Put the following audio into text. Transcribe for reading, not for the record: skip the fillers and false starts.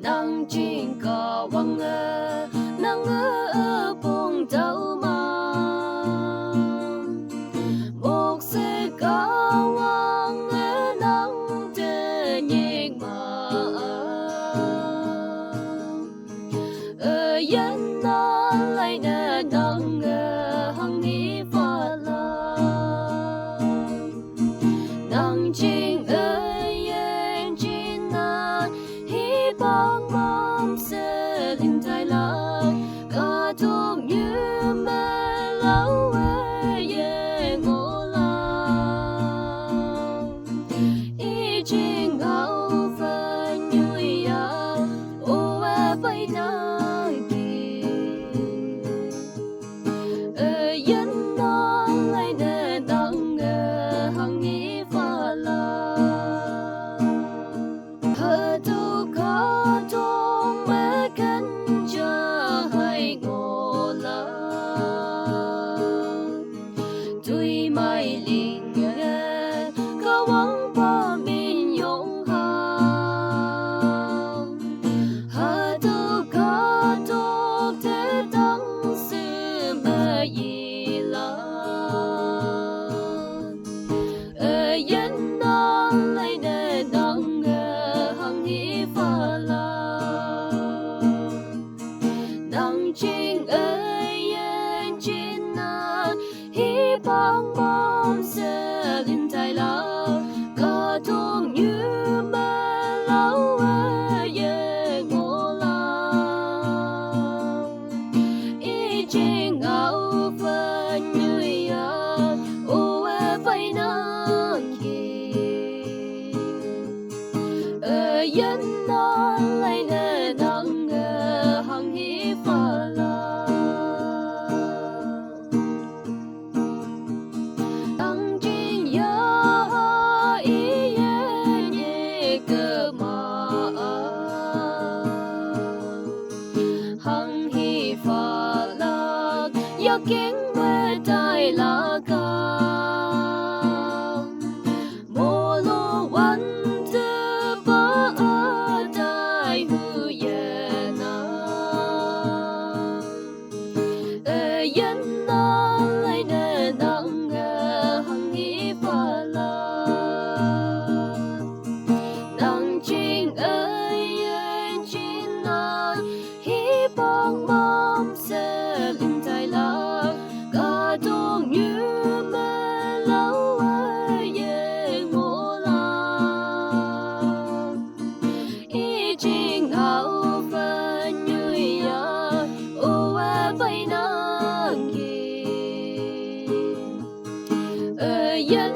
nang chinh cả wang ơ nang ơ bông tàu mà một sẽ cả wang ơ nang te nhẹ mà yên nó lại nè nang hằng đi pha la nang chinh ơi yên chinh na hi bang mom sẽ linh thái la cả thuộc như mẹ lâu ơi ngô la ý chinh ngao phần như ya ô bay nang kỳ yên nó lại nè nang hằng đi pha la hơ tu có trong mẹ cánh cha hay ngô la tuy mai linh có vắng ba mình yong ha hơ tu có trong thế tăng sư mẹ gì la yên nó lại nè nang hằng hi pha la nang chinh ơi yên chinh na hi bang mom sẽ linh thái la cả thuộc như mẹ lâu ơi ngô la ý chinh ngao phần như ya ô phải nang kỳ yên nó lại nè nang hằng hi pha la tăng chinh ya ý nhẹ cơ mà hằng hi pha la ya kiến quê tai la ca mô lô văn tư ba ở đại hư ye na yên na lại nè nang hằng hi pha la nang chinh ơi yên chinh na hi bang mom sẽ linh thái la cả thuộc như mẹ lâu ngô la ý chinh ngao phần như ya ô bay nang kỳ yên